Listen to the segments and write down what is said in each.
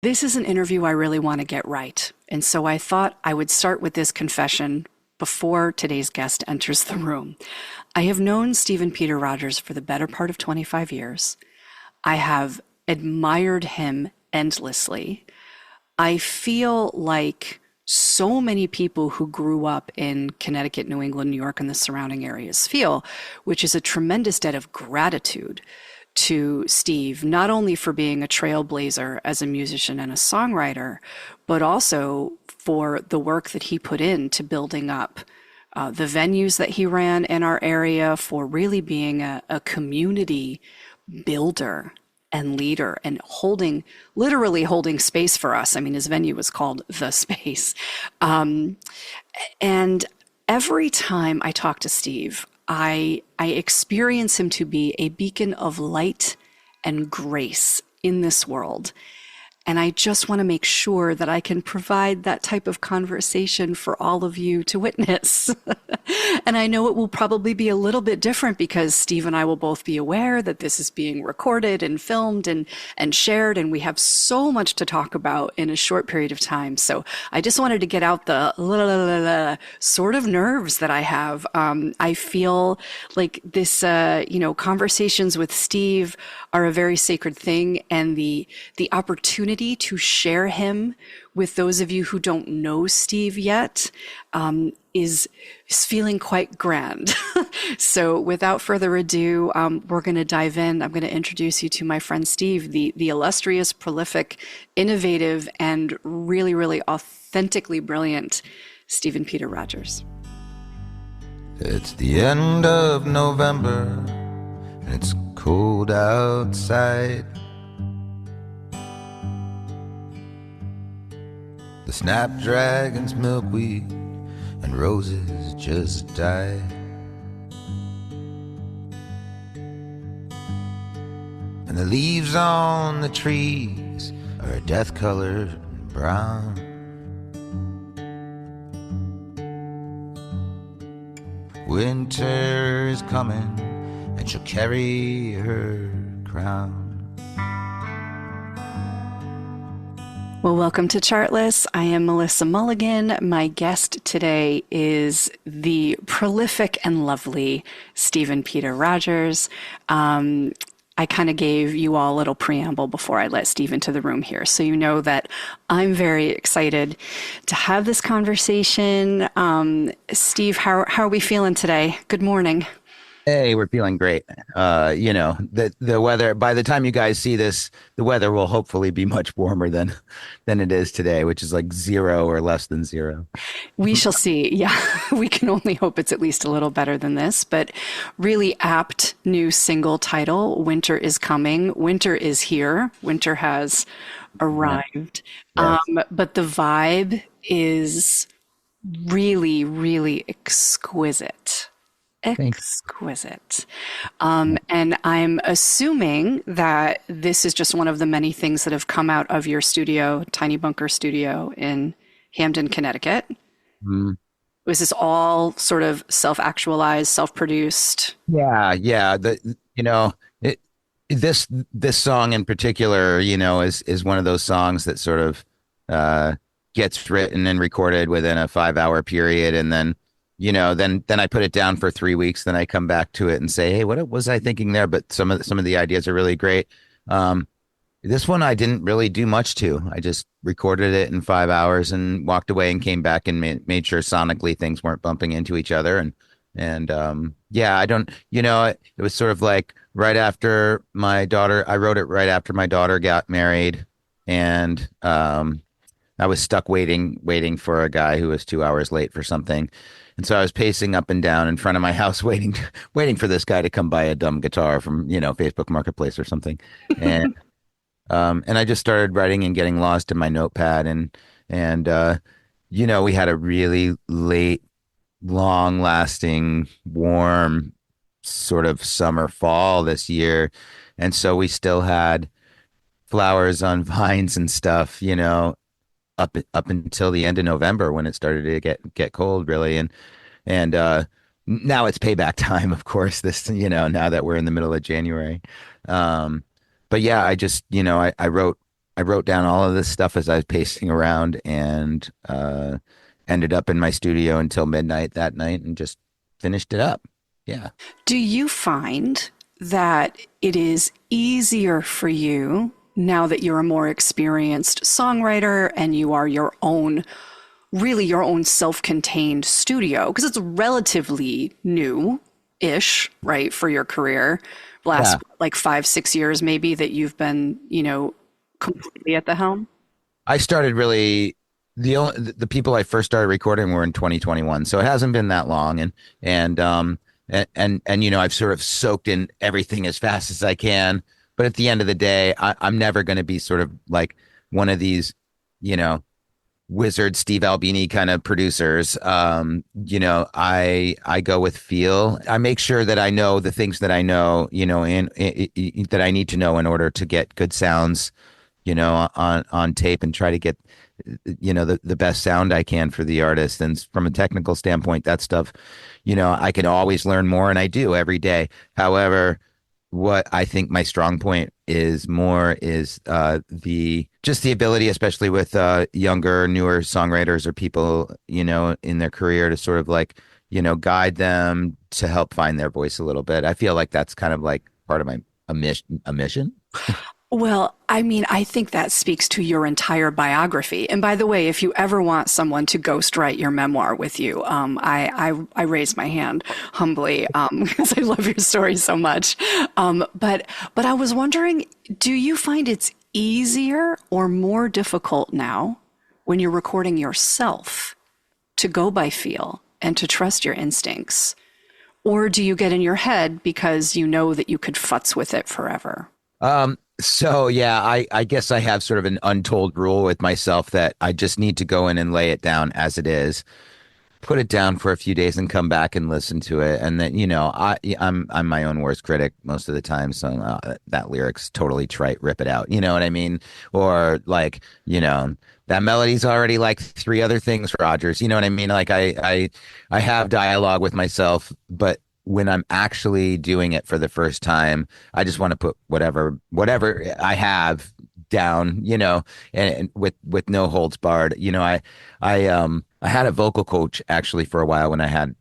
This is an interview I really want to get right. And so I thought I would start with this confession before today's guest enters the room. I have known Stephen Peter Rodgers for the better part of 25 years. I have admired him endlessly. I feel like so many people who grew up in Connecticut, New England, New York, and the surrounding areas feel, which is a tremendous debt of gratitude to Steve, not only for being a trailblazer as a musician and a songwriter, but also for the work that he put into building up the venues that he ran in our area, for really being a community builder and leader and literally holding space for us. I mean, his venue was called The Space. And every time I talk to Steve, I experience him to be a beacon of light and grace in this world. And I just want to make sure that I can provide that type of conversation for all of you to witness. And I know it will probably be a little bit different because Steve and I will both be aware that this is being recorded and filmed and shared, and we have so much to talk about in a short period of time. So I just wanted to get out the sort of nerves that I have. I feel like this, conversations with Steve are a very sacred thing, and the opportunity to share him with those of you who don't know Steve yet is feeling quite grand. So without further ado, we're going to dive in. I'm going to introduce you to my friend Steve, the illustrious, prolific, innovative, and really, really authentically brilliant Stephen Peter Rodgers. It's the end of November and it's cold outside. The snapdragon's milkweed and roses just die. And the leaves on the trees are death-colored brown. Winter is coming and she'll carry her crown. Well, welcome to Chartless. I am Melissa Mulligan. My guest today is the prolific and lovely Stephen Peter Rodgers. I kind of gave you all a little preamble before I let Steve into the room here, so you know that I'm very excited to have this conversation. Steve, how are we feeling today? Good morning. Hey, we're feeling great. The weather, by the time you guys see this, the weather will hopefully be much warmer than it is today, which is like 0 or less than 0. We shall see. Yeah, we can only hope it's at least a little better than this, but really apt new single title, Winter is Coming. Winter is here. Winter has arrived. Yes. But the vibe is really, really exquisite. Thanks. Exquisite. And I'm assuming that this is just one of the many things that have come out of your studio, Tiny Bunker Studio in Hamden, Connecticut. Mm. Was this all sort of self-actualized, self-produced? Yeah. This song in particular, is one of those songs that sort of gets written and recorded within a 5-hour period, and then then I put it down for 3 weeks. Then I come back to it and say, hey, what was I thinking there? But some of the ideas are really great. This one I didn't really do much to. I just recorded it in 5 hours and walked away and came back and made sure sonically things weren't bumping into each other. I don't, it was sort of like right after my daughter. I wrote it right after my daughter got married, and I was stuck waiting for a guy who was 2 hours late for something. And so I was pacing up and down in front of my house, waiting for this guy to come buy a dumb guitar from, Facebook Marketplace or something. And I just started writing and getting lost in my notepad. And we had a really late, long lasting, warm sort of summer fall this year. And so we still had flowers on vines and stuff, up until the end of November when it started to get cold, really. And now it's payback time, of course, now that we're in the middle of January. But yeah, I just, I wrote I wrote down all of this stuff as I was pacing around and ended up in my studio until midnight that night and just finished it up. Yeah. Do you find that it is easier for you now that you're a more experienced songwriter and you are your own, really your own self contained studio? Because it's relatively new ish, right, for your career. Last Yeah. like 5, 6 years, maybe that you've been, completely at the helm. I started really the people I first started recording were in 2021, so it hasn't been that long, and I've sort of soaked in everything as fast as I can. But at the end of the day, I'm never going to be sort of like one of these, you know, wizard Steve Albini kind of producers. I go with feel. I make sure that I know the things that I know, and that I need to know in order to get good sounds, on tape and try to get, the best sound I can for the artist. And from a technical standpoint, that stuff, I can always learn more, and I do every day. However, what I think my strong point is more is the ability, especially with younger, newer songwriters or people, in their career to sort of like, guide them to help find their voice a little bit. I feel like that's kind of like part of my a mission. Well, I mean, I think that speaks to your entire biography. And by the way, if you ever want someone to ghostwrite your memoir with you, I raise my hand humbly because I love your story so much. But I was wondering, do you find it's easier or more difficult now when you're recording yourself to go by feel and to trust your instincts? Or do you get in your head because you know that you could futz with it forever? So yeah, I guess I have sort of an untold rule with myself that I just need to go in and lay it down as it is, put it down for a few days and come back and listen to it. And then, I'm my own worst critic most of the time. So that lyric's totally trite, rip it out. You know what I mean? Or like, that melody's already like three other things, Rodgers. You know what I mean? Like I have dialogue with myself, but when I'm actually doing it for the first time, I just want to put whatever I have down, and with no holds barred. I had a vocal coach actually for a while when I had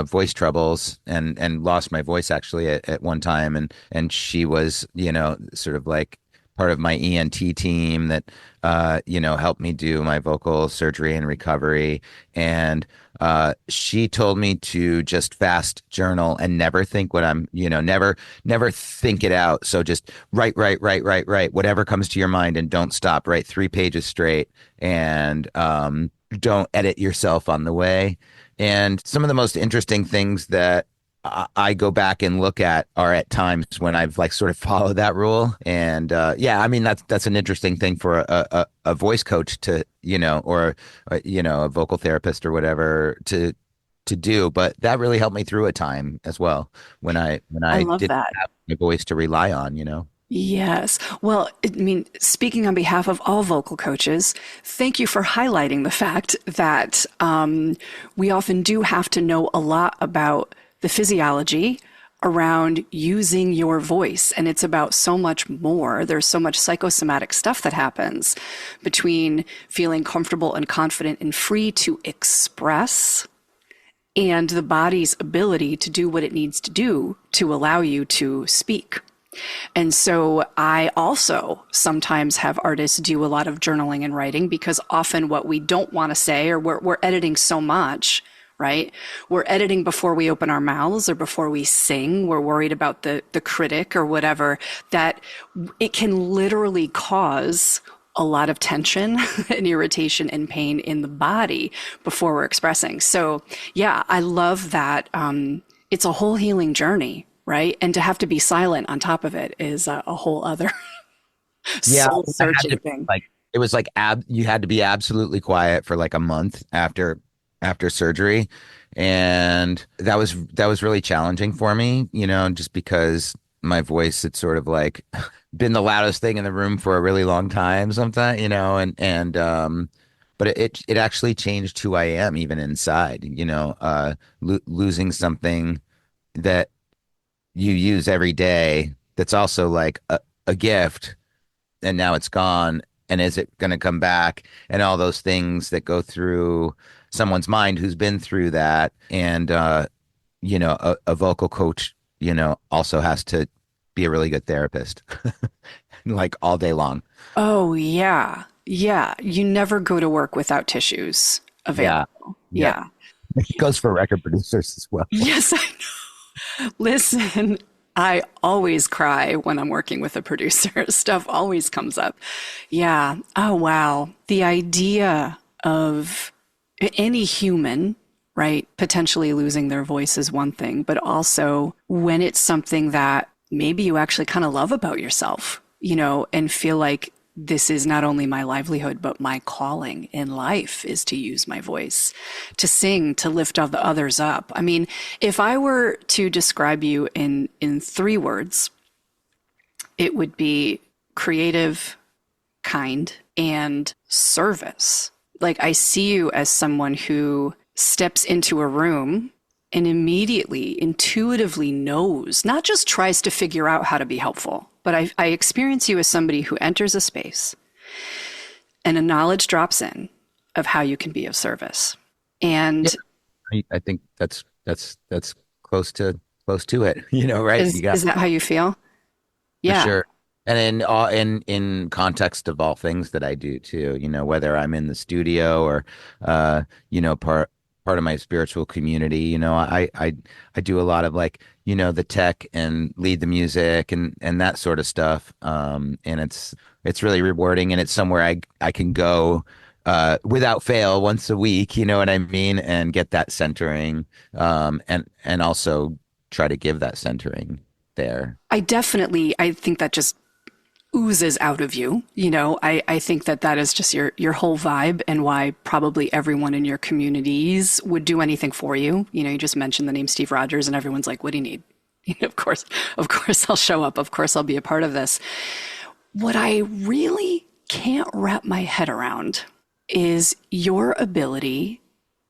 voice troubles and lost my voice actually at one time, and she was, sort of like part of my ENT team that helped me do my vocal surgery and recovery. And she told me to just fast journal and never think what I'm, never think it out. So just write, whatever comes to your mind, and don't stop. Write 3 pages straight, and don't edit yourself on the way. And some of the most interesting things that I go back and look at are at times when I've like sort of followed that rule. And yeah, I mean, that's an interesting thing for a voice coach to, or a vocal therapist or whatever to do. But that really helped me through a time as well when I I love didn't that. have my voice to rely on. Yes. Well, I mean, speaking on behalf of all vocal coaches, thank you for highlighting the fact that we often do have to know a lot about the physiology around using your voice. And it's about so much more. There's so much psychosomatic stuff that happens between feeling comfortable and confident and free to express and the body's ability to do what it needs to do to allow you to speak. And so I also sometimes have artists do a lot of journaling and writing because often what we don't want to say, or we're editing so much, right? We're editing before we open our mouths or before we sing. We're worried about the critic or whatever, that it can literally cause a lot of tension and irritation and pain in the body before we're expressing. So yeah, I love that. It's a whole healing journey, right? And to have to be silent on top of it is a whole other Yeah, soul I had searching to thing. like it was like you had to be absolutely quiet for like a month after surgery, and that was really challenging for me, just because my voice had sort of like been the loudest thing in the room for a really long time sometimes, and but it actually changed who I am even inside, losing something that you use every day that's also like a gift, and now it's gone. and is it going to come back, and all those things that go through someone's mind who's been through that. And a vocal coach, also has to be a really good therapist, like all day long. Oh, yeah. Yeah. You never go to work without tissues Yeah. available. Yep. Yeah. It goes for record producers as well. Yes, I know. Listen, I always cry when I'm working with a producer. Stuff always comes up. Yeah. Oh, wow. The idea of any human, right, potentially losing their voice is one thing, but also when it's something that maybe you actually kind of love about yourself, and feel like this is not only my livelihood, but my calling in life is to use my voice, to sing, to lift others up. I mean, if I were to describe you in 3 words, it would be creative, kind, and service. Like I see you as someone who steps into a room and immediately, intuitively knows, not just tries to figure out how to be helpful, but I experience you as somebody who enters a space and a knowledge drops in of how you can be of service. And I think that's close to it, right? is You got is that how you feel? for Yeah. sure. And in context of all things that I do too, whether I'm in the studio or part of my spiritual community, I do a lot of like, the tech and lead the music and that sort of stuff. And it's really rewarding, and it's somewhere I can go without fail once a week, you know what I mean, and get that centering, and also try to give that centering there. I think that just oozes out of you. I think that is just your whole vibe, and why probably everyone in your communities would do anything for you. You just mentioned the name Steve Rodgers and everyone's like, what do you need? Of course I'll show up. Of course I'll be a part of this. What I really can't wrap my head around is your ability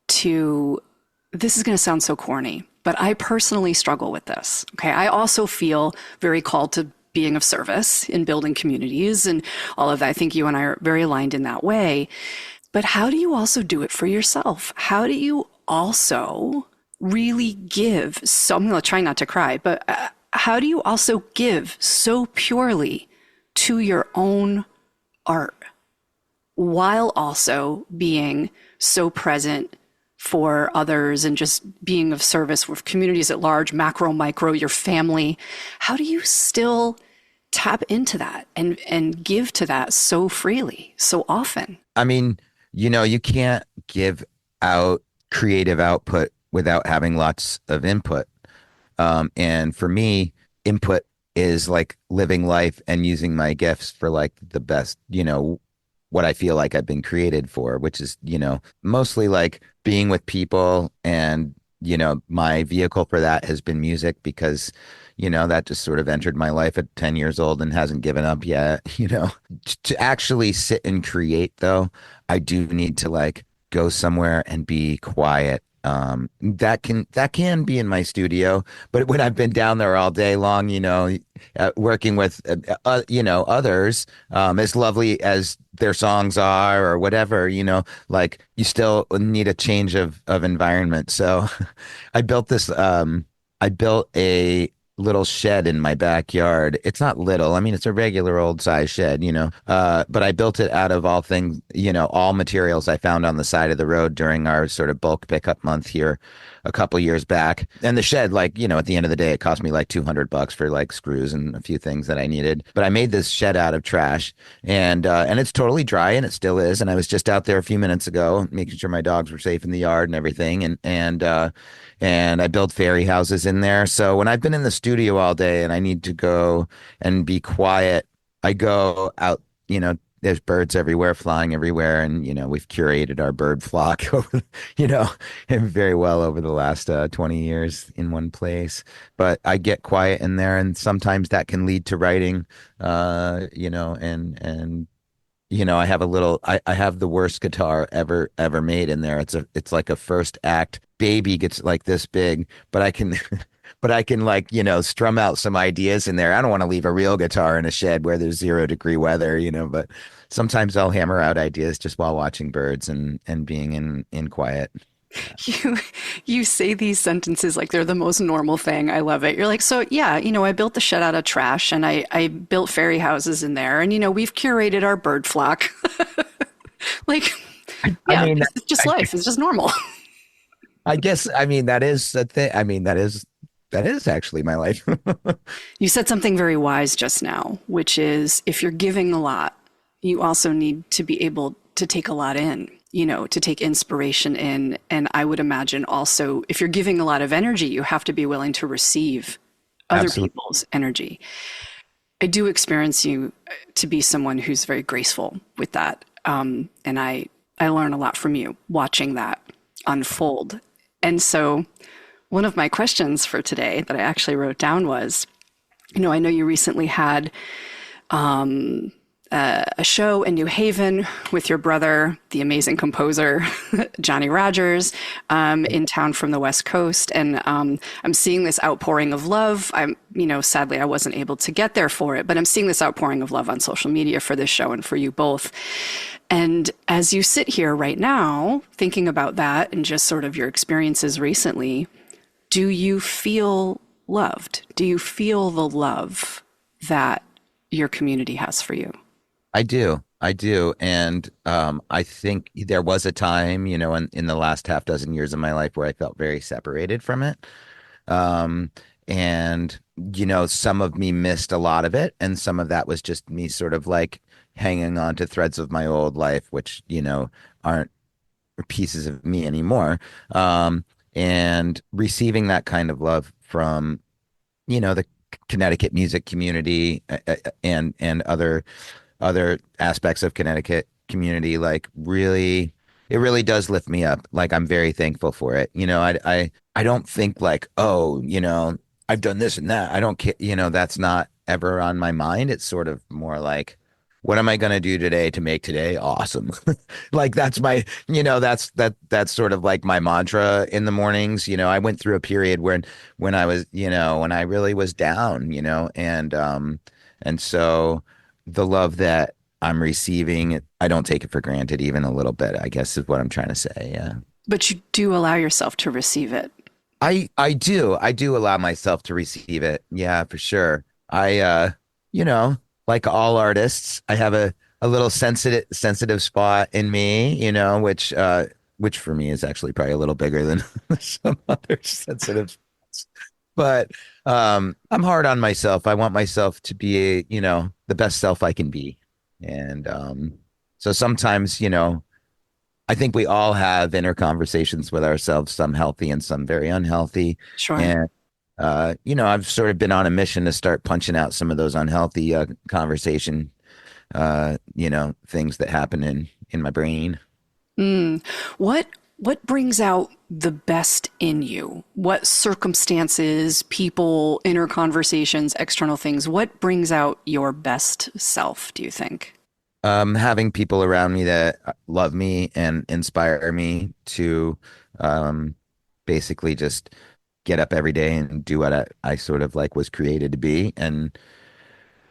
to, this is going to sound so corny, but I personally struggle with this. Okay. I also feel very called to being of service in building communities and all of that. I think you and I are very aligned in that way. But how do you also do it for yourself? How do you also really give? So I'm going to try not to cry, but how do you also give so purely to your own art while also being so present for others and just being of service with communities at large, macro, micro, your family? How do you still tap into that and give to that so freely, so often? I mean, you can't give out creative output without having lots of input. And for me, input is like living life and using my gifts for like the best, what I feel like I've been created for, which is, mostly like being with people. And, my vehicle for that has been music because, that just sort of entered my life at 10 years old and hasn't given up yet. To actually sit and create though, I do need to like go somewhere and be quiet. That can be in my studio, but when I've been down there all day long, working with others, as lovely as their songs are or whatever, like you still need a change of environment. So I built a little shed in my backyard. It's not little. I mean, it's a regular old size shed, but I built it out of all things, all materials I found on the side of the road during our sort of bulk pickup month here a couple years back. And the shed, like, at the end of the day, it cost me like $200 for like screws and a few things that I needed. But I made this shed out of trash, and it's totally dry, and it still is. And I was just out there a few minutes ago, making sure my dogs were safe in the yard and everything. And I build fairy houses in there. So when I've been in the studio all day and I need to go and be quiet, I go out, there's birds everywhere, flying everywhere. And, we've curated our bird flock over, very well over the last 20 years in one place. But I get quiet in there, and sometimes that can lead to writing, and I have I have the worst guitar ever made in there. It's like a first act baby, gets like this big, but I can but I can like, strum out some ideas in there. I don't want to leave a real guitar in a shed where there's 0-degree weather, but sometimes I'll hammer out ideas just while watching birds and being in quiet. You you say these sentences like they're the most normal thing. I love it. You're like, so yeah, I built the shed out of trash and I built fairy houses in there and we've curated our bird flock. Like, I yeah, mean, it's just I, life. It's just normal. I guess I mean that is the thing. I mean that is actually my life. You said something very wise just now, which is if you're giving a lot, you also need to be able to take a lot in, to take inspiration in. And I would imagine also if you're giving a lot of energy, you have to be willing to receive other Absolutely. people's energy. I do experience you to be someone who's very graceful with that. And I learn a lot from you watching that unfold. And so one of my questions for today that I actually wrote down was, I know you recently had a show in New Haven with your brother, the amazing composer Johnny Rodgers, in town from the West Coast, and I'm seeing this outpouring of love. Sadly, I wasn't able to get there for it, but I'm seeing this outpouring of love on social media for this show and for you both. And as you sit here right now, thinking about that and just sort of your experiences recently, do you feel loved? Do you feel the love that your community has for you? I do. I do. And I think there was a time, in the last half dozen years of my life where I felt very separated from it. Um, and, some of me missed a lot of it. And some of that was just me sort of like hanging on to threads of my old life, which, aren't pieces of me anymore. And receiving that kind of love from, the Connecticut music community and other aspects of Connecticut community, like really, it really does lift me up. Like I'm very thankful for it. I don't think like, oh, I've done this and that. I don't care. That's not ever on my mind. It's sort of more like, what am I going to do today to make today awesome? Like that's that's sort of like my mantra in the mornings. I went through a period when I was, when I really was down, and so the love that I'm receiving, I don't take it for granted even a little bit, I guess is what I'm trying to say. Yeah. But you do allow yourself to receive it. I do allow myself to receive it. Yeah, for sure. You know, like all artists, I have a little sensitive spot in me, which for me is actually probably a little bigger than some other sensitive spots. But I'm hard on myself. I want myself to be, the best self I can be. And so sometimes, I think we all have inner conversations with ourselves, some healthy and some very unhealthy. Sure. And, I've sort of been on a mission to start punching out some of those unhealthy conversation, things that happen in my brain. Mm. What brings out the best in you? What circumstances, people, inner conversations, external things, what brings out your best self, do you think? Having people around me that love me and inspire me to um, basically just get up every day and do what I sort of like was created to be. And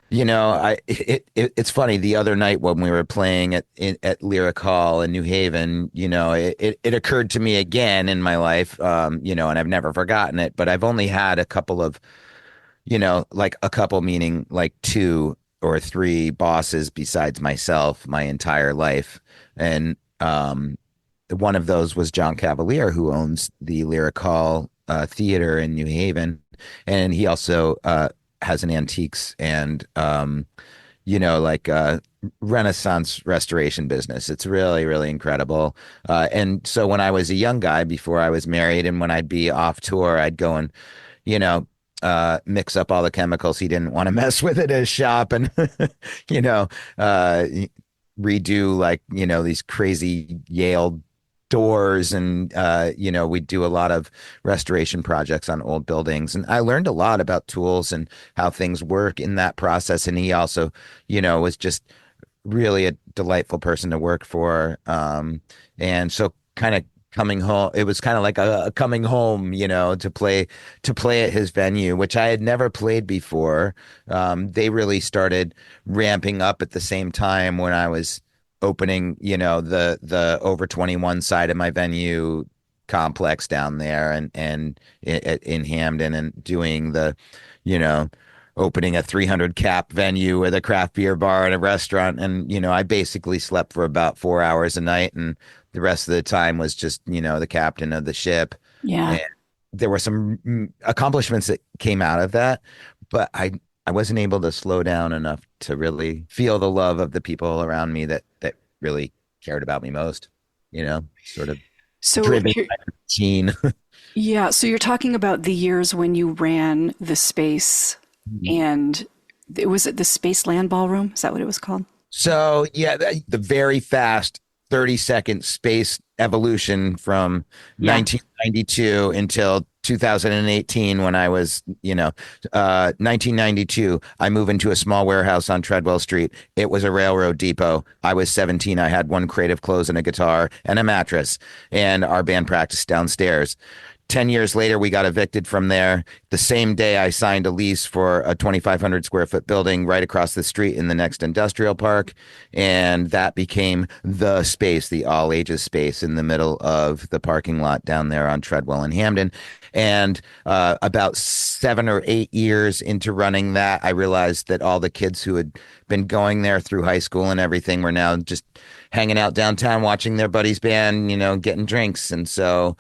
it's funny. The other night when we were playing at Lyric Hall in New Haven, it occurred to me again in my life, and I've never forgotten it. But I've only had a couple of, like a couple meaning like two or three bosses besides myself my entire life, and one of those was John Cavalier, who owns the Lyric Hall Theater in New Haven, and he also has an antiques and like Renaissance restoration business. It's really, really incredible. And so when I was a young guy before I was married, and when I'd be off tour, I'd go and you know mix up all the chemicals he didn't want to mess with at his shop, and you know uh, redo like these crazy Yale doors, and we do a lot of restoration projects on old buildings, and I learned a lot about tools and how things work in that process. And he also was just really a delightful person to work for, and so kind of coming home. It was kind of like a coming home, to play at his venue, which I had never played before. They really started ramping up at the same time when I was opening, the over 21 side of my venue complex down there, and in Hamden, and doing you know, opening a 300 cap venue with a craft beer bar and a restaurant. And, I basically slept for about 4 hours a night. And the rest of the time was just, the captain of the ship. Yeah. And there were some accomplishments that came out of that, but I wasn't able to slow down enough to really feel the love of the people around me that really cared about me most, sort of So driven by the routine. yeah, so you're talking about the years when you ran the space, and it was at the Space Land Ballroom. Is that what it was called? So yeah, the very fast 30-second space evolution from Yeah. 1992 until 2018, when I was, 1992, I moved into a small warehouse on Treadwell Street. It was a railroad depot. I was 17. I had one crate of clothes and a guitar and a mattress, and our band practiced downstairs. 10 years later, we got evicted from there. The same day, I signed a lease for a 2,500 square foot building right across the street in the next industrial park. And that became the space, the all ages space in the middle of the parking lot down there on Treadwell and Hamden. And about 7 or 8 years into running that, I realized that all the kids who had been going there through high school and everything were now just hanging out downtown watching their buddies band, getting drinks. And so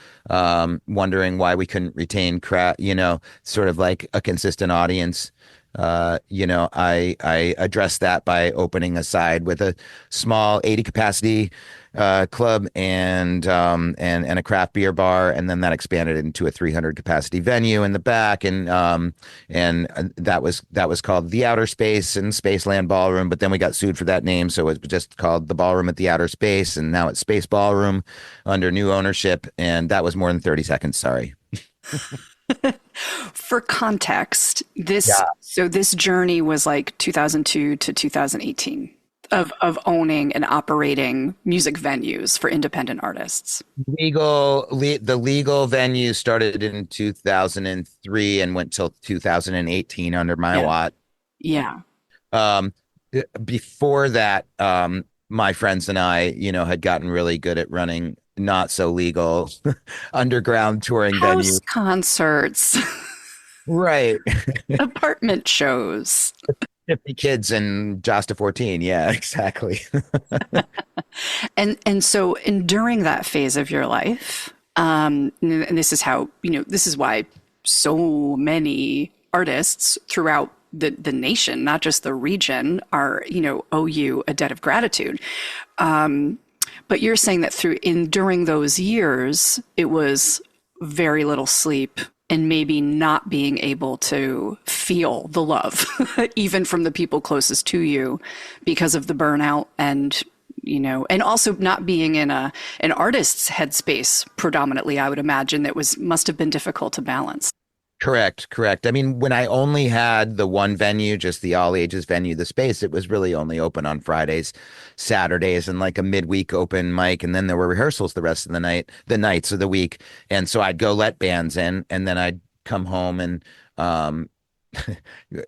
wondering why we couldn't retain sort of like a consistent audience. I addressed that by opening a side with a small 80 capacity club, and a craft beer bar, and then that expanded into a 300 capacity venue in the back, and that was called the Outer Space and Spaceland Ballroom. But then we got sued for that name, so it was just called the Ballroom at the Outer Space, and now it's Space Ballroom under new ownership. And that was more than 30 seconds. Sorry. For context, Yeah. this journey was like 2002 to 2018 of owning and operating music venues for independent artists. The legal venue started in 2003 and went till 2018 under my Yeah. watch. Yeah. Um, Before that, my friends and I, had gotten really good at running not so legal underground touring House venues. concerts, Right. apartment shows. 50 kids and just a 14. Yeah, exactly. And so, and during that phase of your life, and this is how, this is why so many artists throughout the nation, not just the region, are, owe you a debt of gratitude. But you're saying that during those years, it was very little sleep and maybe not being able to feel the love, even from the people closest to you, because of the burnout, and also not being in an artist's headspace predominantly. I would imagine must have been difficult to balance. Correct. I mean, when I only had the one venue, just the all ages venue, the space, it was really only open on Fridays, Saturdays, and like a midweek open mic. And then there were rehearsals the rest of the nights of the week. And so I'd go let bands in, and then I'd come home and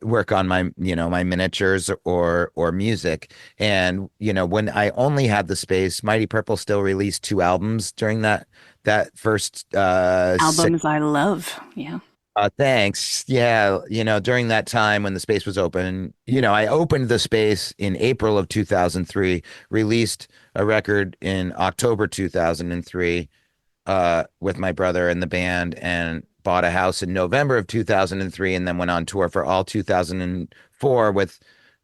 work on my miniatures or music. And, when I only had the space, Mighty Purple still released 2 albums during that first Albums I love. Yeah. Thanks. Yeah, during that time when the space was open, I opened the space in April of 2003, released a record in October 2003 with my brother and the band, and bought a house in November of 2003, and then went on tour for all 2004 with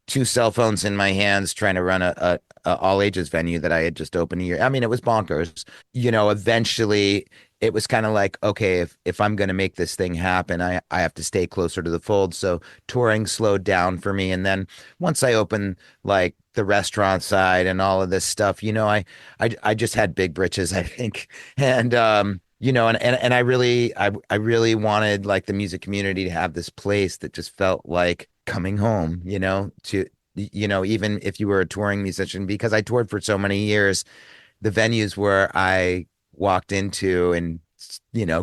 2 cell phones in my hands, trying to run a all ages venue that I had just opened a year. I mean, it was bonkers. Eventually it was kind of like, okay, if I'm going to make this thing happen, I have to stay closer to the fold. So touring slowed down for me. And then once I opened like the restaurant side and all of this stuff, I just had big britches, I think. And, and I really wanted like the music community to have this place that just felt like coming home, even if you were a touring musician, because I toured for so many years, the venues where I walked into in,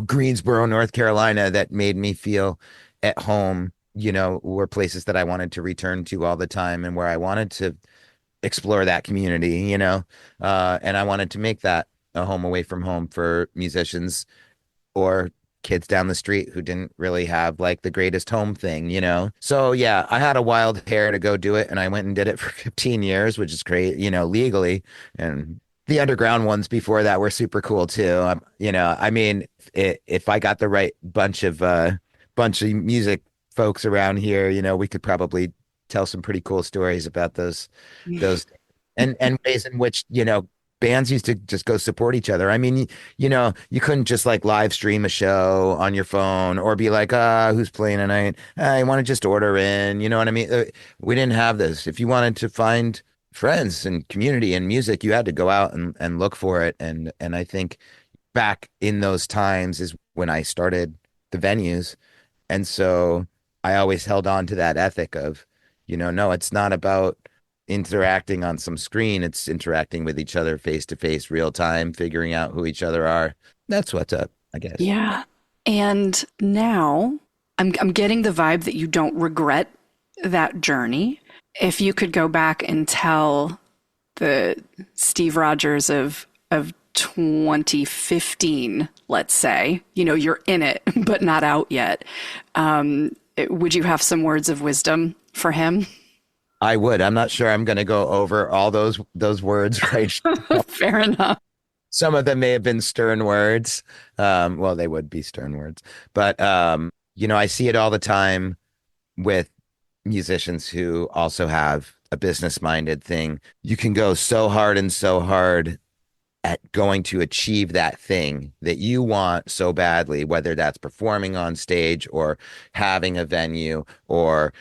Greensboro, North Carolina, that made me feel at home, were places that I wanted to return to all the time and where I wanted to explore that community, and I wanted to make that a home away from home for musicians or kids down the street who didn't really have like the greatest home thing. So yeah, I had a wild hair to go do it, and I went and did it for 15 years, which is great, legally. And the underground ones before that were super cool too. I mean, if I got the right bunch of music folks around here, we could probably tell some pretty cool stories about those and ways in which, bands used to just go support each other. I mean, you couldn't just like live stream a show on your phone or be like, who's playing tonight? I want to just order in. You know what I mean? We didn't have this. If you wanted to find friends and community and music, you had to go out and look for it. And I think back in those times is when I started the venues. And so I always held on to that ethic of, no, it's not about interacting on some screen. It's interacting with each other face to face, real time, figuring out who each other are. That's what's up, I guess. Yeah. And now I'm getting the vibe that you don't regret that journey. If you could go back and tell the Steve Rodgers of 2015, let's say, you're in it, but not out yet. Would you have some words of wisdom for him? I would. I'm not sure I'm going to go over all those words right now. Fair enough. Some of them may have been stern words. Well, they would be stern words. But, I see it all the time with musicians who also have a business-minded thing. You can go so hard and so hard at going to achieve that thing that you want so badly, whether that's performing on stage or having a venue or,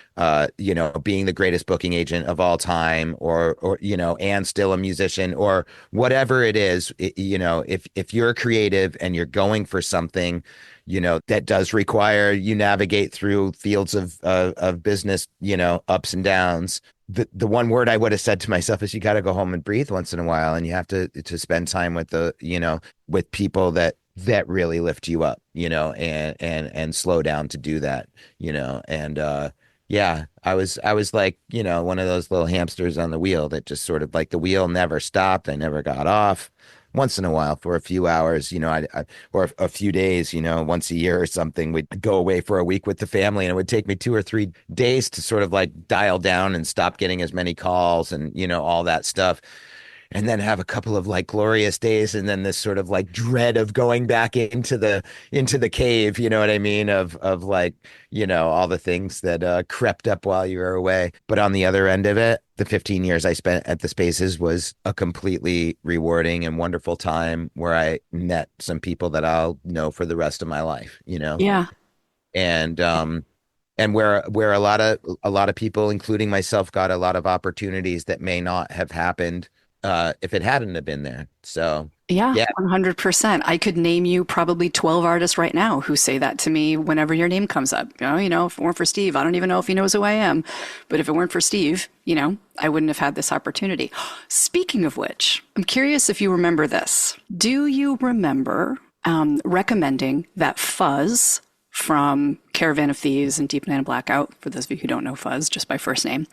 being the greatest booking agent of all time or, and still a musician or whatever it is, if you're creative and you're going for something, that does require you navigate through fields of business, ups and downs. The one word I would have said to myself is you got to go home and breathe once in a while, and you have to spend time with with people that really lift you up, and slow down to do that, and yeah, I was like, one of those little hamsters on the wheel that just sort of like the wheel never stopped. I never got off. Once in a while for a few hours, or a few days, once a year or something, we'd go away for a week with the family, and it would take me 2 or 3 days to sort of like dial down and stop getting as many calls and, all that stuff. And then have a couple of like glorious days, and then this sort of like dread of going back into the cave, you know what I mean? Of like, all the things that crept up while you were away. But on the other end of it, the 15 years I spent at the Spaces was a completely rewarding and wonderful time where I met some people that I'll know for the rest of my life, Yeah. And where a lot of people, including myself, got a lot of opportunities that may not have happened if it hadn't have been there. So Yeah, yeah. 100%. I could name you probably 12 artists right now who say that to me whenever your name comes up. If it weren't for Steve, I don't even know if he knows who I am. But if it weren't for Steve, I wouldn't have had this opportunity. Speaking of which, I'm curious if you remember this. Do you remember recommending that Fuzz from Caravan of Thieves and Deep Banana Blackout, for those of you who don't know Fuzz just by first name,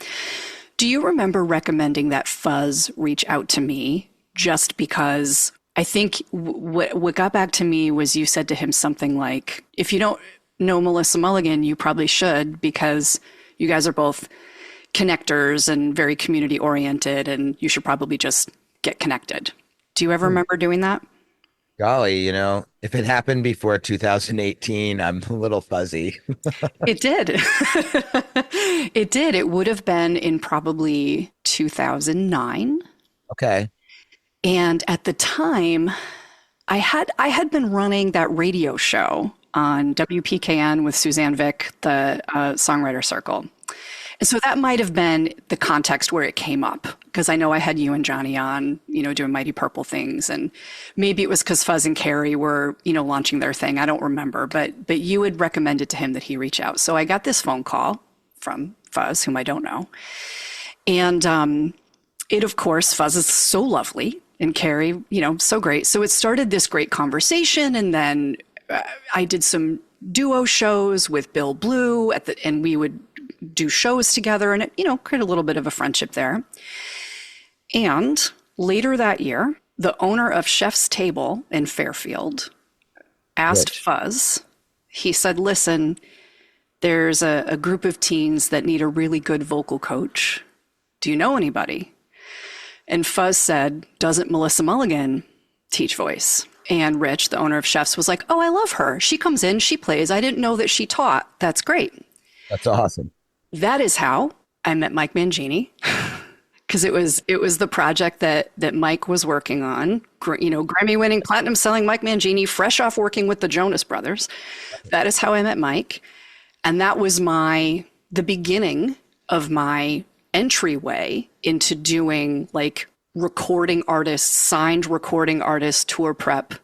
do you remember recommending that Fuzz reach out to me just because I think what got back to me was you said to him something like, if you don't know Melissa Mulligan, you probably should, because you guys are both connectors and very community oriented, and you should probably just get connected. Do you ever remember doing that? Golly, if it happened before 2018, I'm a little fuzzy. It did. It did. It would have been in probably 2009. Okay. And at the time, I had been running that radio show on WPKN with Suzanne Vick, the Songwriter Circle. And so that might have been the context where it came up, because I know I had you and Johnny on, doing Mighty Purple things. And maybe it was because Fuzz and Carrie were, launching their thing. I don't remember, but you had recommended to him that he reach out. So I got this phone call from Fuzz, whom I don't know. And it, of course, Fuzz is so lovely and Carrie, so great. So it started this great conversation. And then I did some duo shows with Bill Blue and we would do shows together, and it, create a little bit of a friendship there. And later that year, the owner of Chef's Table in Fairfield asked Fuzz, he said, listen, there's a group of teens that need a really good vocal coach. Do you know anybody? And Fuzz said, doesn't Melissa Mulligan teach voice? And Rich, the owner of Chef's, was like, oh, I love her. She comes in, she plays. I didn't know that she taught. That's great. That's awesome. That is how I met Mike Mangini, because it was the project that Mike was working on. Grammy-winning, platinum-selling Mike Mangini, fresh off working with the Jonas Brothers. That is how I met Mike, and that was the beginning of my entryway into doing like recording artists, signed recording artists, tour prep,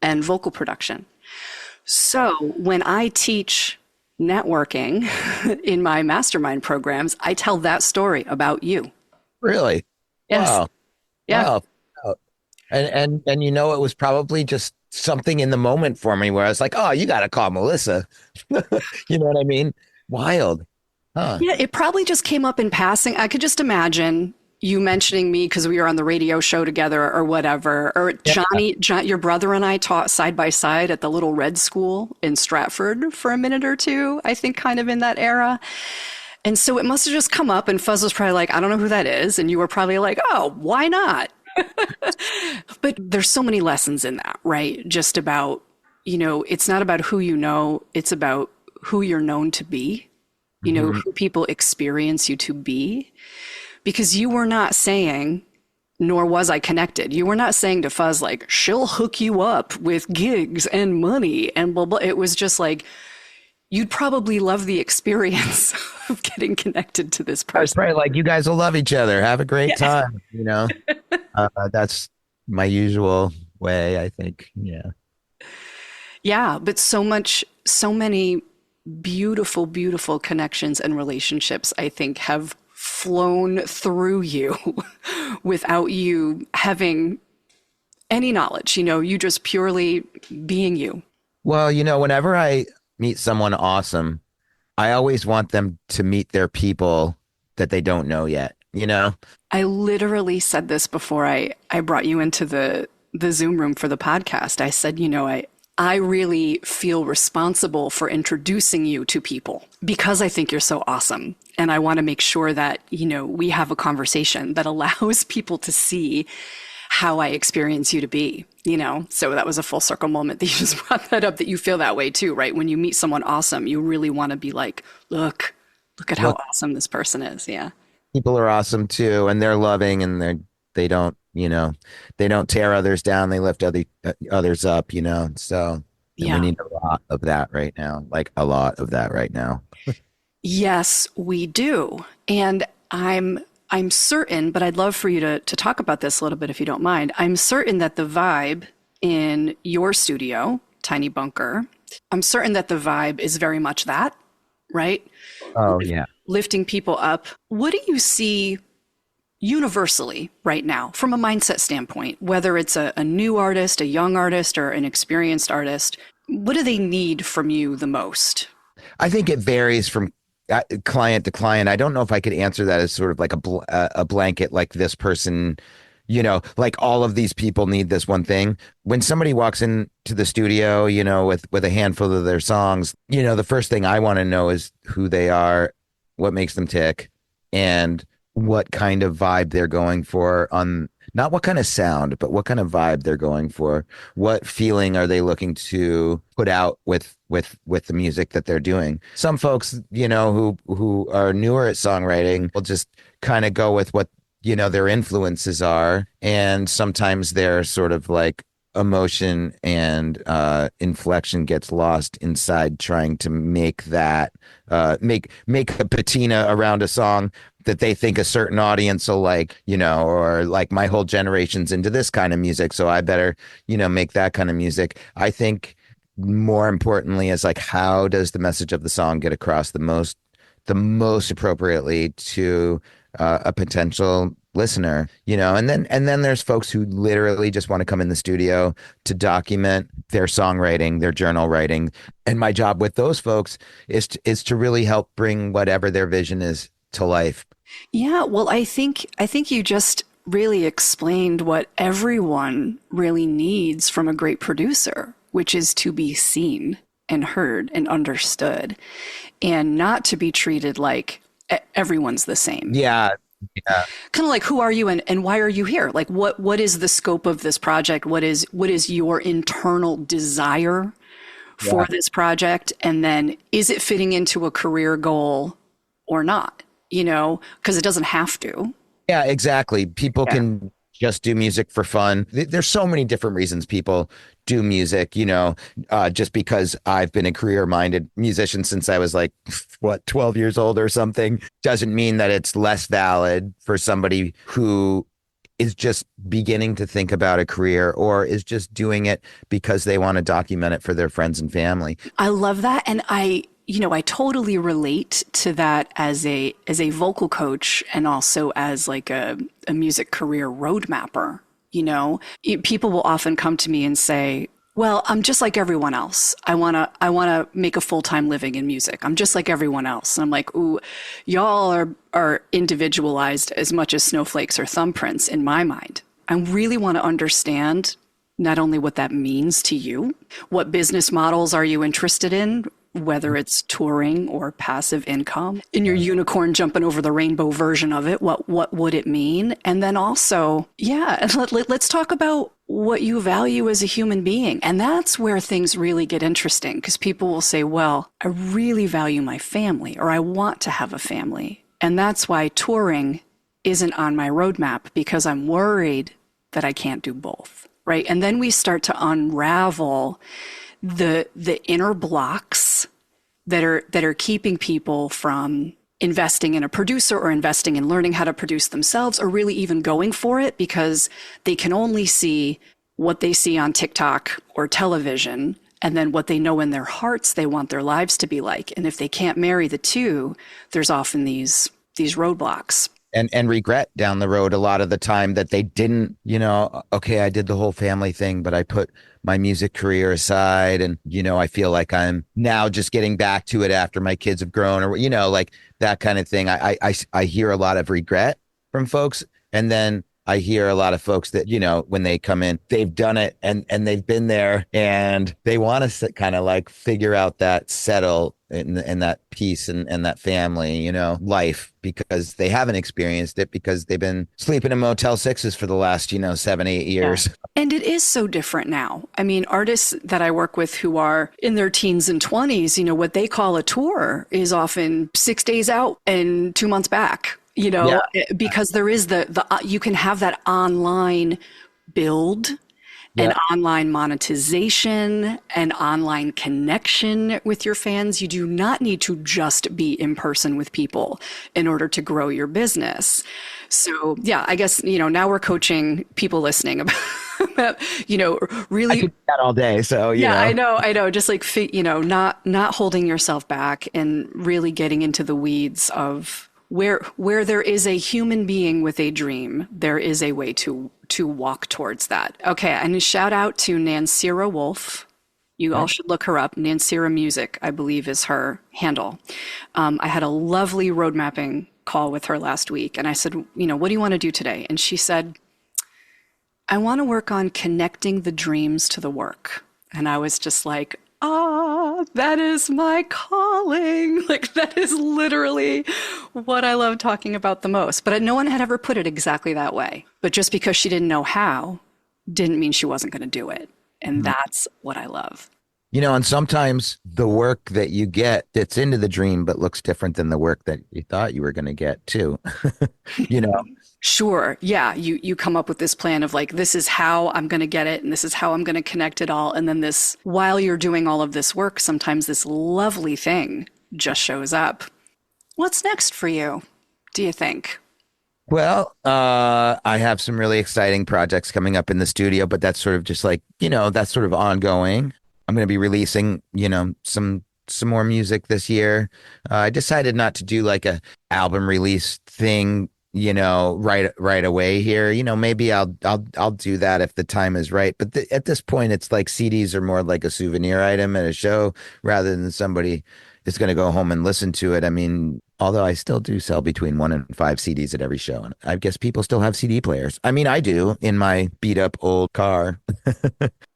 and vocal production. So when I teach networking in my mastermind programs, I tell that story about you. Really? Yes. Wow. Yeah. Wow. And it was probably just something in the moment for me where I was like, oh, you got to call Melissa. You know what I mean? Wild. Huh. Yeah, it probably just came up in passing. I could just imagine you mentioning me because we were on the radio show together or whatever. Or Johnny, your brother and I taught side by side at the Little Red School in Stratford for a minute or two, I think kind of in that era. And so it must have just come up, and Fuzz was probably like, I don't know who that is. And you were probably like, oh, why not? But there's so many lessons in that, right? Just about, it's not about who you know, it's about who you're known to be, who people experience you to be. Because you were not saying, nor was I connected, you were not saying to Fuzz, like, she'll hook you up with gigs and money and blah, blah. It was just like, you'd probably love the experience of getting connected to this person. I was probably like, you guys will love each other. Have a great time. That's my usual way, I think. Yeah. Yeah. But so many beautiful, beautiful connections and relationships, I think, have flown through you without you having any knowledge, you just purely being you. Well, whenever I meet someone awesome, I always want them to meet their people that they don't know yet, I literally said this before I brought you into the Zoom room for the podcast. I said, I really feel responsible for introducing you to people because I think you're so awesome. And I want to make sure that, we have a conversation that allows people to see how I experience you to be, So that was a full circle moment that you just brought that up, that you feel that way too, right? When you meet someone awesome, you really want to be like, look at how awesome this person is. Yeah. People are awesome too. And they're loving, and they don't tear others down. They lift others up, so we need a lot of that right now, like a lot of that right now. Yes, we do. And I'm certain, but I'd love for you to talk about this a little bit if you don't mind. I'm certain that the vibe in your studio, Tiny Bunker, I'm certain that the vibe is very much that, right? Oh, yeah. Lifting people up. What do you see universally right now from a mindset standpoint, whether it's a new artist, a young artist, or an experienced artist? What do they need from you the most? I think it varies from client to client. I don't know if I could answer that as sort of like a blanket, like this person, like all of these people need this one thing. When somebody walks into the studio, with a handful of their songs, the first thing I want to know is who they are, what makes them tick, and what kind of vibe they're going for on, not what kind of sound, but what kind of vibe they're going for. What feeling are they looking to put out with the music that they're doing? Some folks, who are newer at songwriting will just kind of go with what, their influences are. And sometimes they're sort of like emotion and inflection gets lost inside trying to make that make a patina around a song that they think a certain audience will like, or like my whole generation's into this kind of music, so I better, make that kind of music. I think more importantly is like, how does the message of the song get across the most appropriately to a potential listener, and then there's folks who literally just want to come in the studio to document their songwriting, their journal writing. And my job with those folks is to really help bring whatever their vision is to life. Yeah, well, I think you just really explained what everyone really needs from a great producer, which is to be seen and heard and understood, and not to be treated like everyone's the same. Yeah. Yeah. Kind of like, who are you, and why are you here? Like, what is the scope of this project? What is your internal desire for Yeah. this project? And then is it fitting into a career goal or not? Because it doesn't have to. Yeah, exactly. People Yeah. can just do music for fun. There's so many different reasons people do music, just because I've been a career-minded musician since I was like, what, 12 years old or something, doesn't mean that it's less valid for somebody who is just beginning to think about a career or is just doing it because they want to document it for their friends and family. I love that. And I totally relate to that as a vocal coach, and also as like a music career roadmapper. People will often come to me and say, well, I'm just like everyone else. I want to make a full-time living in music. I'm just like everyone else. And I'm like, ooh, y'all are individualized as much as snowflakes or thumbprints in my mind. I really want to understand not only what that means to you, what business models are you interested in, whether it's touring or passive income, in your unicorn jumping over the rainbow version of it, what would it mean? And then also, yeah, and let's talk about what you value as a human being. And that's where things really get interesting, because people will say, well, I really value my family, or I want to have a family. And that's why touring isn't on my roadmap, because I'm worried that I can't do both, right? And then we start to unravel the inner blocks that are keeping people from investing in a producer, or investing in learning how to produce themselves, or really even going for it, because they can only see what they see on TikTok or television, and then what they know in their hearts they want their lives to be like. And if they can't marry the two, there's often these roadblocks. And regret down the road a lot of the time that they didn't, okay, I did the whole family thing, but I put my music career aside, and, I feel like I'm now just getting back to it after my kids have grown, or, like that kind of thing. I hear a lot of regret from folks. And then I hear a lot of folks that, when they come in, they've done it, and they've been there, and they want to kind of like figure out that settle in that peace and that family, life, because they haven't experienced it, because they've been sleeping in Motel 6s for the last, 7, 8 years. Yeah. And it is so different now. I mean, artists that I work with who are in their teens and 20s, what they call a tour is often 6 days out and 2 months back. Yeah. Because there is the you can have that online build, and online monetization, and online connection with your fans. You do not need to just be in person with people in order to grow your business. So yeah, I guess, now we're coaching people listening about, really. I could do that all day. So, Yeah, I know. Just like, not holding yourself back, and really getting into the weeds of where there is a human being with a dream, there is a way to walk towards that. Okay, and a shout out to Nancira Wolf. You all should look her up. Nancira Music, I believe, is her handle. I had a lovely road mapping call with her last week, and I said, what do you want to do today? And she said, I want to work on connecting the dreams to the work. And I was just like, that is my calling. Like, that is literally what I love talking about the most. But no one had ever put it exactly that way. But just because she didn't know how, didn't mean she wasn't going to do it. And that's what I love. And sometimes the work that you get fits into the dream, but looks different than the work that you thought you were going to get too. Sure. Yeah. You come up with this plan of like, this is how I'm going to get it, and this is how I'm going to connect it all. And then while you're doing all of this work, sometimes this lovely thing just shows up. What's next for you, do you think? Well, I have some really exciting projects coming up in the studio, but that's sort of just like, that's sort of ongoing. I'm going to be releasing, some more music this year. I decided not to do like a album release thing right away here. Maybe I'll do that if the time is right. But at this point, it's like CDs are more like a souvenir item at a show rather than somebody is going to go home and listen to it. I mean, although I still do sell between 1 and 5 CDs at every show, and I guess people still have CD players. I mean, I do in my beat up old car.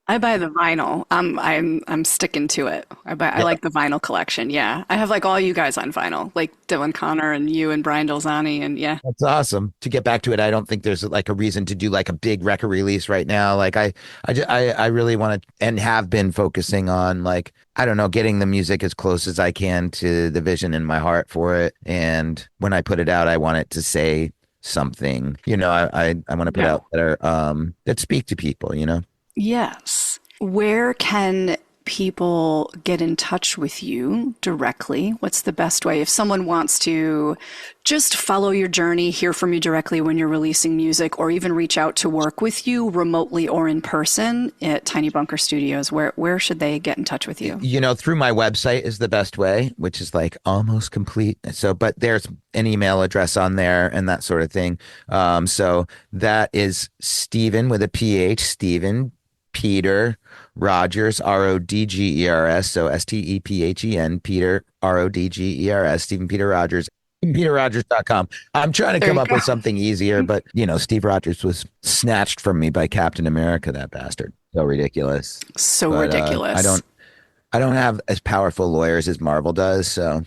I buy the vinyl. I'm sticking to it. I Yeah. like the vinyl collection. Yeah. I have like all you guys on vinyl, like Dylan Connor and you and Brian Dolzani and yeah. That's awesome. To get back to it, I don't think there's like a reason to do like a big record release right now. Like I really want to and have been focusing on like, I don't know, getting the music as close as I can to the vision in my heart for it. And when I put it out, I want it to say something, I want to put Yeah. out that speak to people. Yes. Where can people get in touch with you directly? What's the best way? If someone wants to just follow your journey, hear from you directly when you're releasing music, or even reach out to work with you remotely or in person at Tiny Bunker Studios, where should they get in touch with you? Through my website is the best way, which is like almost complete. So, but there's an email address on there and that sort of thing. So that is Stephen with a PH, Stephen Peter Rodgers, Rodgers. So Stephen, Peter, Rodgers, Stephen Peter Rodgers, PeterRodgers.com. I'm trying to There come you up go. with something easier, but Steve Rogers was snatched from me by Captain America, that bastard. So ridiculous. So But ridiculous. I don't have as powerful lawyers as Marvel does. So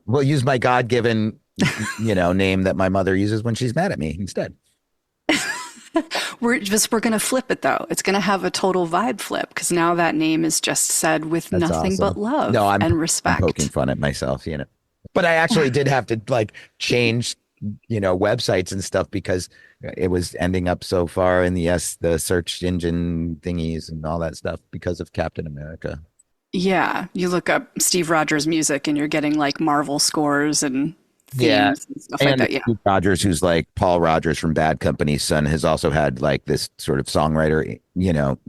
we'll use my God-given, name that my mother uses when she's mad at me instead. We're going to flip it though. It's going to have a total vibe flip because now that name is just said with That's nothing but awesome. love No, and I'm poking respect. fun at myself. But I actually did have to like change, websites and stuff because it was ending up so far in the search engine thingies and all that stuff because of Captain America. Yeah, you look up Steve Rogers music and you're getting like Marvel scores and Yeah. themes and stuff like And that. Yeah. Steve Rogers, who's like Paul Rogers from Bad Company's son, has also had like this sort of songwriter,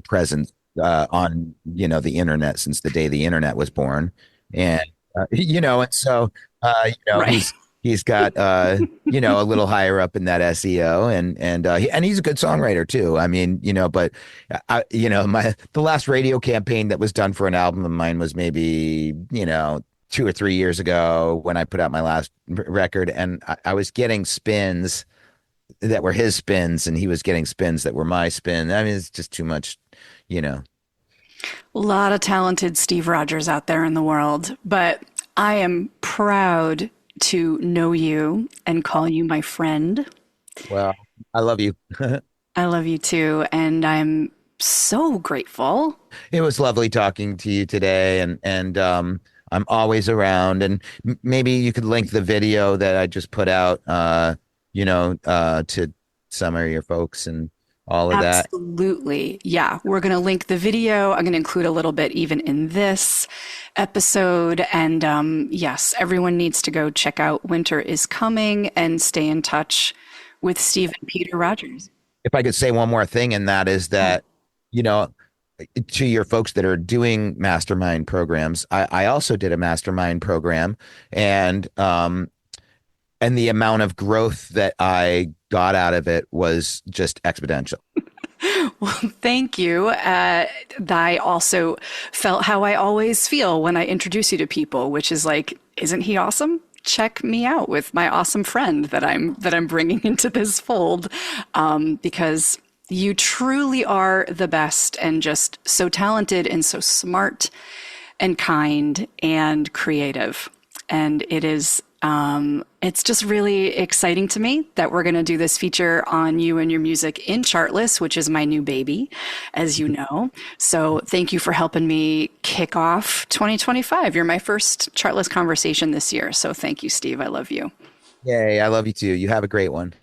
presence the internet since the day the internet was born. And, and so, Right. he's got, a little higher up in that SEO and he's a good songwriter too. I mean, but the last radio campaign that was done for an album of mine was maybe, 2 or 3 years ago when I put out my last record, and I was getting spins that were his spins, and he was getting spins that were my spin. I mean, it's just too much, you know. A lot of talented Steve Rogers out there in the world, but I am proud to know you and call you my friend. Well, I love you. I love you too, and I'm so grateful. It was lovely talking to you today, and I'm always around. And maybe you could link the video that I just put out, to some of your folks and all of that. Absolutely. Yeah. We're going to link the video. I'm going to include a little bit even in this episode. And yes, everyone needs to go check out Winter is Coming and stay in touch with Steve and Peter Rogers. If I could say one more thing, and that is that, you know, to your folks that are doing mastermind programs, I also did a mastermind program, and the amount of growth that I got out of it was just exponential. Well, thank you. I also felt how I always feel when I introduce you to people, which is like, isn't he awesome? Check me out with my awesome friend that I'm bringing into this fold, because you truly are the best and just so talented and so smart and kind and creative. And it's just really exciting to me that we're going to do this feature on you and your music in Chartless, which is my new baby, as you know. So thank you for helping me kick off 2025. You're my first Chartless conversation this year. So thank you, Steve. I love you. Yay, I love you too. You have a great one.